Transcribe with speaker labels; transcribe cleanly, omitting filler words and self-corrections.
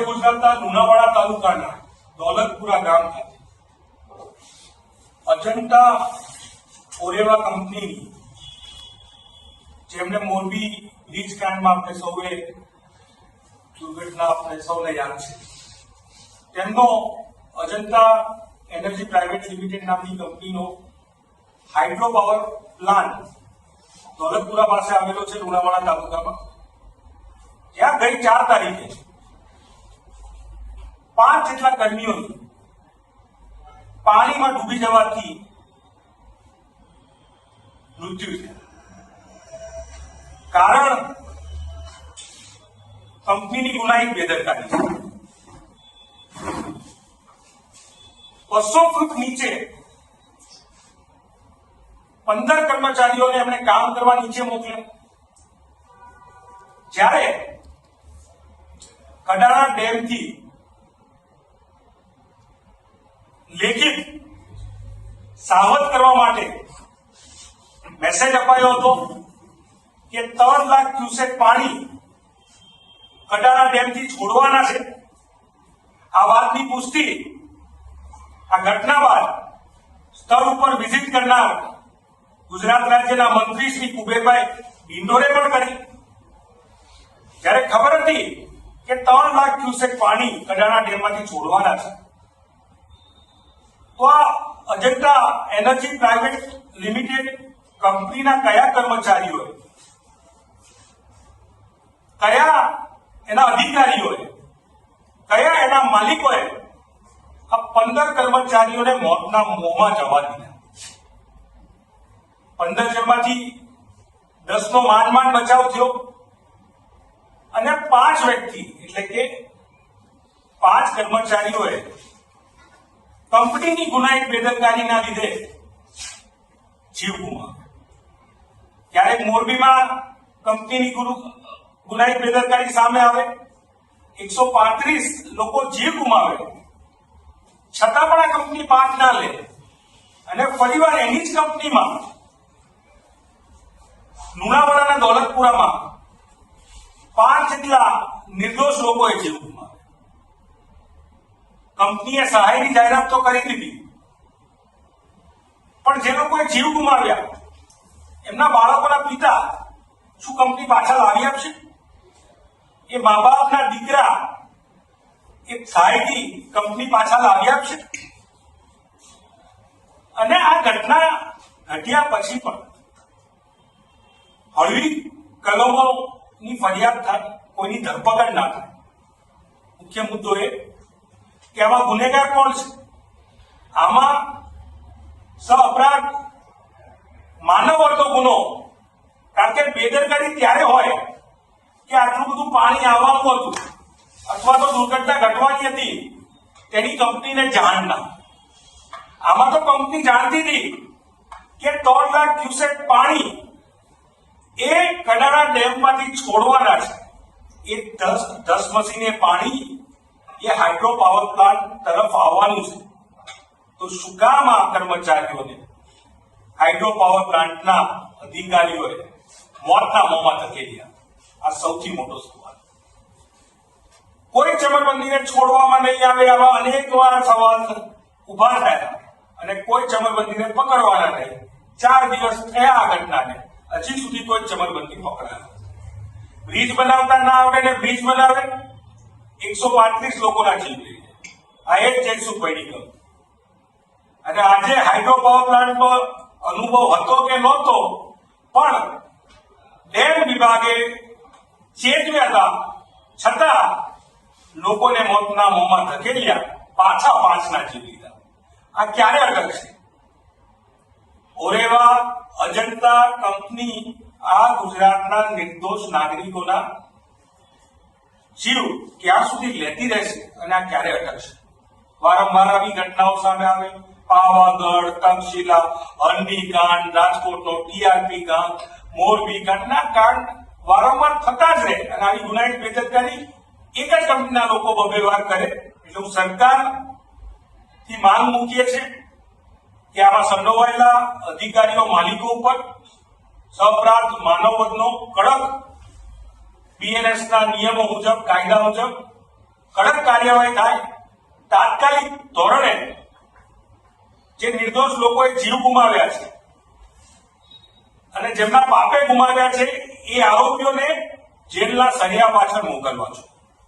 Speaker 1: ગુજરાતના લુણાવાડા તાલુકાના દોલતપુરા ગામ ખાતે અજંતા ઓરેવા કંપનીની જેમને મોરબી લીજ કાંડમાં આપણે સૌએ દુર્ઘટના આપણે સૌને યાદ છે, તેમનો અજંતા એનર્જી પ્રાઇવેટ લિમિટેડ નામની કંપનીનો હાઇડ્રો પાવર પ્લાન્ટ દોલતપુરા પાસે આવેલો છે લુણાવાડા તાલુકામાં. ત્યાં ગઈ 4 તારીખે 5 જેટલા કર્મીઓની પાણીમાં ડૂબી જવાથી મૃત્યુ થયા. કારણ કંપનીની ગુનાહિત બેદરકારી છે. 200 ફૂટ નીચે 15 કર્મચારીઓને એમણે કામ કરવા નીચે મોકલ્યા. જ્યારે કડાણા ડેમથી લેખિત સાવધ કરવા માટે મેસેજ અપાયો હતો કે 3 લાખ ક્યુસેક પાણી કડાણા ડેમથી છોડવાના છે. આ વાતની પુષ્ટિ આ ઘટના બાદ સ્થળ ઉપર વિઝિટ કરનાર ગુજરાત રાજ્યના મંત્રી શ્રી કુબેરભાઈ ડિંડોરે પણ કરી. જ્યારે ખબર હતી કે 3 લાખ ક્યુસેક પાણી કડાણા ડેમમાંથી છોડવાના છે, તો આ અજંતા એનર્જી પ્રાઇવેટ લિમિટેડ કંપનીના કયા કર્મચારીઓએ, કયા એના અધિકારીઓએ, કયા એના માલિકોએ આ 15 કર્મચારીઓને મોતના મોંમાં જવા દીધા? 15 જણમાંથી 10 નો માંડ બચાવ થયો અને 5 વ્યક્તિ એટલે કે 5 કર્મચારીઓએ કંપનીની ગુનાહિત બેદરકારીના લીધે જીવ ગુમાવ્યો. ક્યારેક મોરબીમાં કંપનીની ગુનાહિત બેદરકારી સામે આવે, 135 લોકો જીવ ગુમાવે, છતાં પણ આ કંપની પાક ના લે અને ફરીવાર એની જ કંપનીમાં લુણાવાડાના દોલતપુરામાં 5 જેટલા નિર્દોષ લોકોએ જીવ ગુમાવ્યો. કંપનીએ સહાયની જાહેરાત તો કરી દીધી, પણ જે લોકોએ જીવ ગુમાવ્યા એમના બાળકોના પિતા શું કંપની પાછા લાવી આપશે? એ મા બાપના દીકરા એ સહાયથી કંપની પાછા લાવી આપશે? અને આ ઘટના ઘટ્યા પછી પણ હળવી કલમોની ફરિયાદ થાય, કોઈની ધરપકડ ના થાય. મુખ્ય મુદ્દો એ કે આમાં ગુનેગાર કોણ છે? આમાં સહઅપરાધ માનવવર્તો ગુનો. કારણ કે બેદરકારી ત્યારે હોય કે આટલું બધું પાણી આવવાનું હતું અથવા તો દુર્ઘટના ઘટવાની હતી, તેની કંપનીને જાણ ના. આમાં તો કંપની જાણતી હતી કે 3 લાખ ક્યુસેક પાણી એ કડાણા ડેમમાંથી છોડવાના છે. એ 10 મશીને પાણી એ હાઇડ્રો પાવર પ્લાન્ટ તરફ આવવાનું છે. તો શું કામ આ કર્મચારીઓને, હાઇડ્રો પાવર પ્લાન્ટના અધિકારીઓએ મોતના મોંમાં ધકેલ્યા? આ સૌથી મોટો સવાલ. કોઈ ચમરબંધીને છોડવામાં નહીં આવે, આવા અનેક વાર સવાલ ઉભા થયા અને કોઈ ચમરબંધીને પકડવાના નહીં. 4 દિવસ થયા આ ઘટનાને, હજી સુધી કોઈ ચમરબંધી પકડાયો. બ્રિજ બનાવતા ના આવડે ને બ્રિજ બનાવે, 135 લોકોના જીવ લઈ જાય. આ એક જયસુખભાઈની કંપની. અને આજે હાઇડ્રો પાવર પ્લાન્ટનો અનુભવ હતો કે નહોતો, પણ ડેમ વિભાગે ચેતવ્યા હતા, છતાં લોકોને મોતના મોંમાં ધકેલ્યા, પાછા 5ના જીવ લીધા. આ ક્યારે અટકશે? ઓરેવા અજંતા કંપની આ ગુજરાતના નિર્દોષ નાગરિકોના જીવ ક્યાં સુધી લેતી રહેશે અને આ ક્યારે અટકશે? વારંવાર આવી ઘટનાઓ સામે આવે. પાવાગઢ, તક્ષશિલા, હરણી કાંડ, રાજકોટનો ટીઆરપી કાંડ, મોરબી કાંડના કાંડ વારંવાર થતા જ રહે અને આવી ગુનાહિત બેદરકારી એક જ કંપનીના લોકો બબે-વાર કરે. એટલે હું સરકારથી માંગ મૂકીએ છીએ કે આમાં સંડોવાયેલા અધિકારીઓ, માલિકો ઉપર સહઅપરાધ માનવવધનો કડક BNS ના નિયમો મુજબ, કાયદા મુજબ કડક કાર્યવાહી થાય, તાત્કાલિક ધોરણે જે નિર્દોષ લોકોએ જીવ ગુમાવ્યા છે અને જેમના પાપે ગુમાવ્યા છે એ આરોપીઓને જેલના સળિયા પાછળ મોકલવા છું.